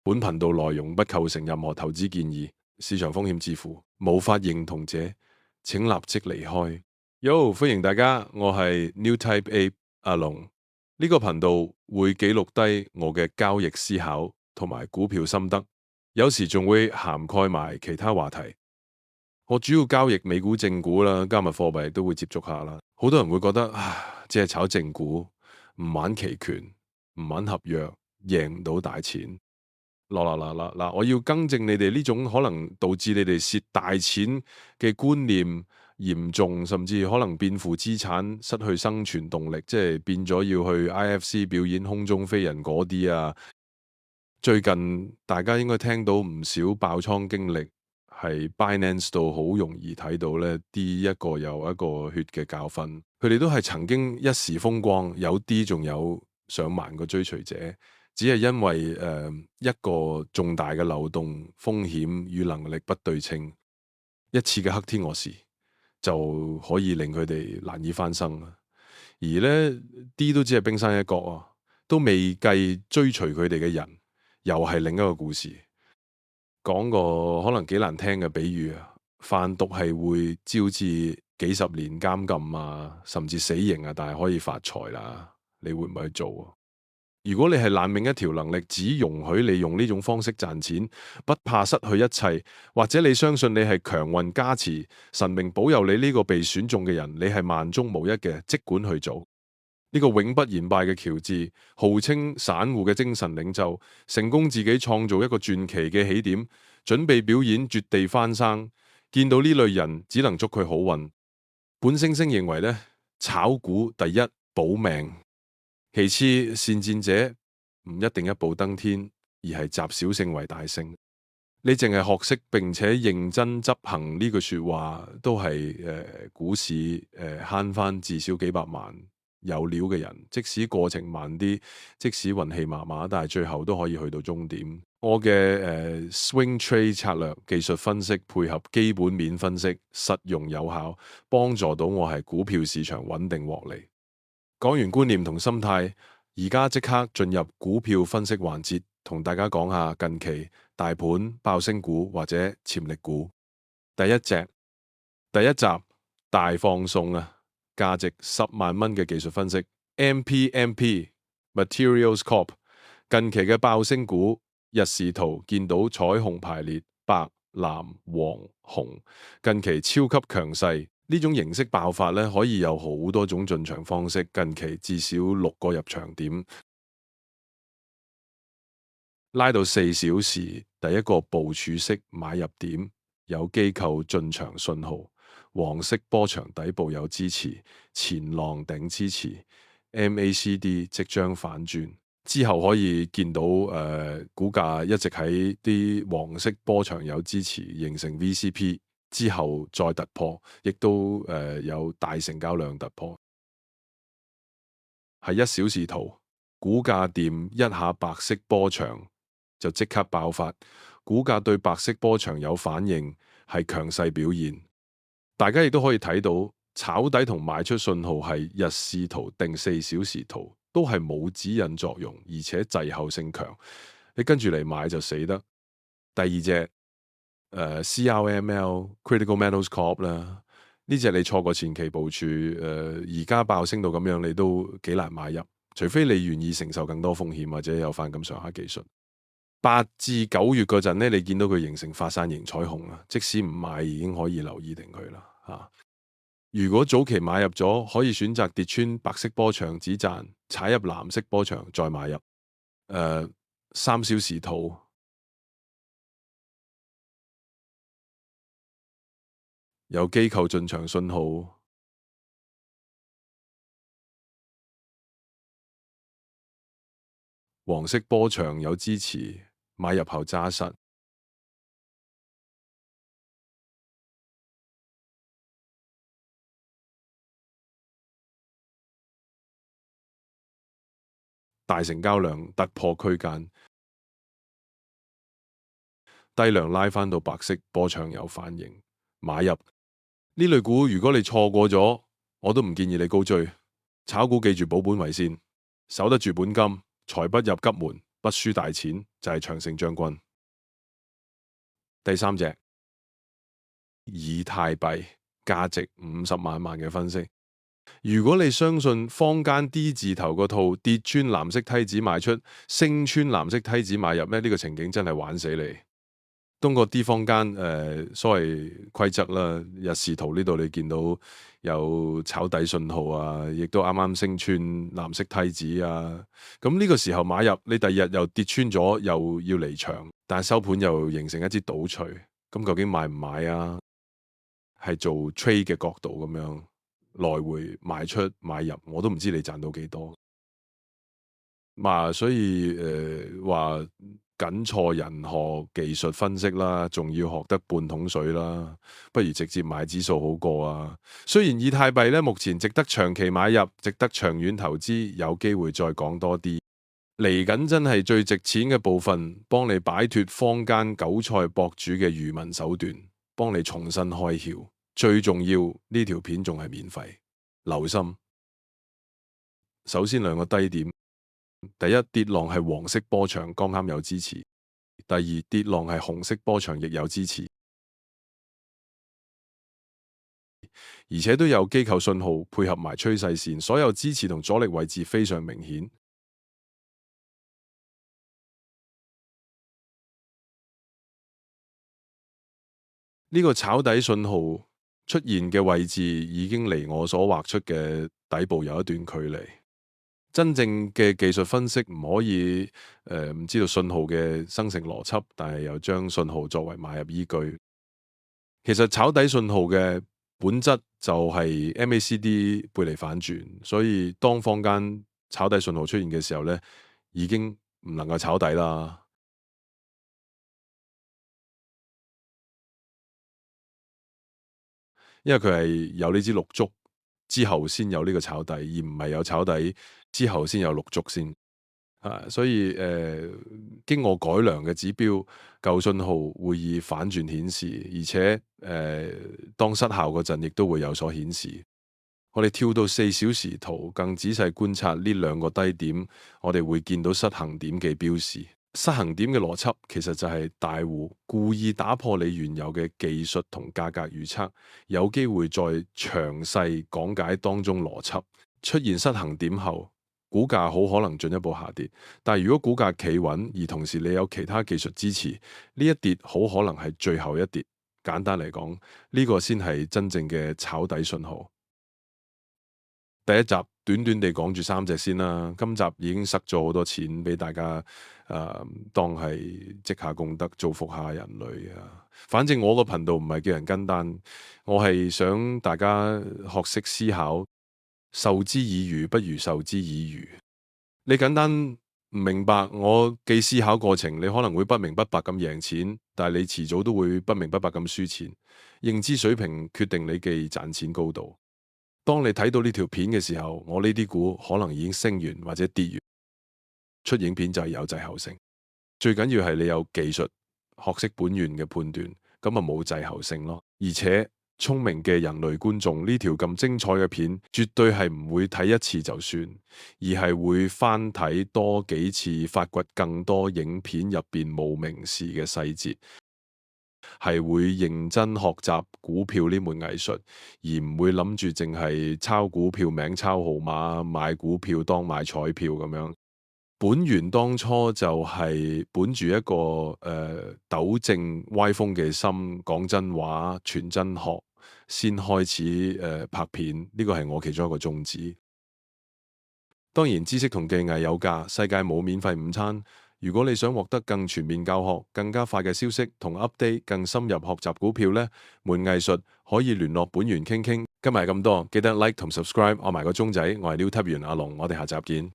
本頻道內容不構成任何投資建議，市場風險自負，無法認同者請立即離開。Yo，歡迎大家，我係 New Type Ape 阿龍。呢個頻道會記錄低我嘅交易思考同埋股票心得，有時仲會涵蓋埋其他話題。我主要交易美股正股啦，加密貨幣都會接觸下啦。好多人會覺得只係炒正股，唔玩期權，唔玩合約，贏唔到大錢。嗱，我要更正你哋呢種可能導致你哋蝕大錢嘅觀念嚴重，甚至可能變負資產、失去生存動力，即係變咗要去 IFC 表演空中飛人嗰啲啊！最近大家應該聽到唔少爆倉經歷，係 Binance 度好容易睇到呢啲一個又一個血嘅教訓。佢哋都係曾經一時風光，有啲仲有上萬個追隨者。只係因為一個重大嘅漏洞、風險與能力不對稱，一次嘅黑天鵝事就可以令佢哋難以翻身。而呢啲都只係冰山一角啊，都未計追隨佢哋嘅人，又係另一個故事。講個可能幾難聽嘅比喻啊，販毒係會招致幾十年監禁啊，甚至死刑啊，但係可以發財啦。你會唔會去做啊？如果你係爛命一條，能力只容許你用呢種方式賺錢，不怕失去一切，或者你相信你係強運加持，神明保佑你呢個被選中嘅人，你係萬中無一嘅，即管去做。呢個永不言敗嘅喬治，號稱散戶嘅精神領袖，成功自己創造一個傳奇嘅起點，準備表演絕地翻生。見到呢類人，只能祝佢好運。本猩猩認為呢，炒股第一保命。其次，善戰者唔一定一步登天，而係集小勝為大勝。你淨係學識並且認真執行呢句說話，都係股市慳翻至少幾百萬有料嘅人。即使過程慢啲，即使運氣麻麻，但係最後都可以去到終點。我嘅swing trade 策略、技術分析配合基本面分析，實用有效，幫助到我係股票市場穩定獲利。講完觀念同心態，而家即刻進入股票分析環節，同大家講下近期大盤爆升股或者潛力股。第一集大放送啊，價值10萬蚊嘅技術分析 MPMP Materials Corp 近期嘅爆升股，日視圖見到彩虹排列，白、藍、黃、紅，近期超級強勢。呢種形式爆發咧，可以有好多種進場方式。近期至少6個入場點，拉到4小時，第一個部署式買入點，有機構進場信號，黃色波長底部有支持，前浪頂支持 MACD 即將反轉，之後可以見到股價一直喺啲黃色波長有支持，形成 VCP。之後再突破，亦都有大成交量突破，係1小時圖，股價掂一下白色波長就即刻爆發，股價對白色波長有反應，係強勢表現。大家亦都可以睇到炒底同賣出信號係日視圖定4小時圖，都係冇指引作用，而且滯後性強，你跟住嚟買就死得。第二隻。CRML Critical Metals Corp 啦，呢隻你錯過前期部署，而家爆升到咁樣，你都幾難買入，除非你願意承受更多風險或者有翻咁上下技術。8至9月嗰陣呢，你見到佢形成發散型彩虹啦，即使唔買已經可以留意定佢啦吓。如果早期買入咗，可以選擇跌穿白色波長止賺，踩入藍色波長再買入。3小時圖。有機構進場信號，黃色波長有支持，買入後揸實。大成交量突破區間，低量拉返到白色波長有反應，買入。呢類股如果你錯過咗，我都唔建議你高追。炒股記住保本為先，守得住本金，財不入急門。不輸大錢，就係長勝將軍。第三隻以太幣，價值50萬萬嘅分析。如果你相信坊間 D 字頭個套跌穿藍色梯子賣出，升穿藍色梯子買入咧，呢個情景真係玩死你。通過 D 坊間所謂規則啦，日視圖呢度你見到有炒底信號啊，亦都啱啱升穿藍色梯子啊。咁呢個時候買入，你第二日又跌穿咗，又要離場，但係收盤又形成一支倒錘。咁究竟買唔買啊？係做 trade 嘅角度咁樣來回賣出買入，我都唔知你賺到幾多。所以話僅錯人學技術分析啦，仲要學得半桶水啦，不如直接買指數好過啊。雖然以太幣咧目前值得長期買入，值得長遠投資，有機會再講多啲。嚟緊真係最值錢嘅部分，幫你擺脫坊間韭菜博主嘅愚民手段，幫你重新開竅。最重要，呢條片仲係免費，留心。首先兩個低點。第一，跌浪係黃色波長，剛啱有支持；第二，跌浪係紅色波長，亦有支持，而且都有機構信號配合埋趨勢線，所有支持同阻力位置非常明顯。呢個炒底信號出現嘅位置已經離我所畫出嘅底部有一段距離。真正嘅技術分析唔可以唔知道信號嘅生成邏輯，但係又將信號作為買入依據。其實炒底信號嘅本質就係 MACD 背離反轉，所以當坊間炒底信號出現嘅時候呢，已經唔能夠炒底啦。因為佢係有呢支綠燭之後先有呢個炒底，而唔係有炒底之後先有綠燭先。所以經我改良嘅指標，舊信號會以反轉顯示，而且當失效嗰陣，亦都會有所顯示。我哋跳到4小時圖，更仔細觀察呢兩個低點，我哋會見到失衡點嘅標示。失衡點嘅邏輯其實就係大戶故意打破你原有嘅技術同價格預測，有機會再詳細講解當中邏輯。出現失衡點後，股價好可能進一步下跌。但係如果股價企穩，而同時你有其他技術支持，呢一跌好可能係最後一跌。簡單嚟講，呢個先係真正嘅炒底信號。第一集短短地講住3隻先啦，今集已經塞咗好多錢俾大家，當係積下功德，造福下人類啊。反正我個頻道唔係叫人跟單，我係想大家學識思考，授之以魚不如授之以漁。你簡單唔明白我嘅思考過程，你可能會不明不白咁贏錢，但係你遲早都會不明不白咁輸錢。認知水平決定你嘅賺錢高度。當你睇到呢條片嘅時候，我呢啲股可能已經升完或者跌完。出影片就係有滯後性，最緊要係你有技術，學識本源嘅判斷，咁啊冇滯後性咯。而且聰明嘅人類觀眾，呢條咁精彩嘅片，絕對係唔會睇一次就算，而係會翻睇多幾次，發掘更多影片入邊無名氏嘅細節。係會認真學習股票呢門藝術，而唔會諗住淨係抄股票名、抄號碼、買股票當買彩票咁樣。本源當初就係本住一個糾正歪風嘅心，講真話、傳真學，先開始拍片。呢個係我其中一個宗旨。當然，知識同技藝有價，世界冇免費午餐。如果你想獲得更全面教學、更加快嘅消息同 update、更深入學習股票呢門藝術可以聯絡本源傾傾。今日係咁多，記得 like 同 subscribe，按埋個鐘仔。我係 New Type 員阿龍，我哋下集見。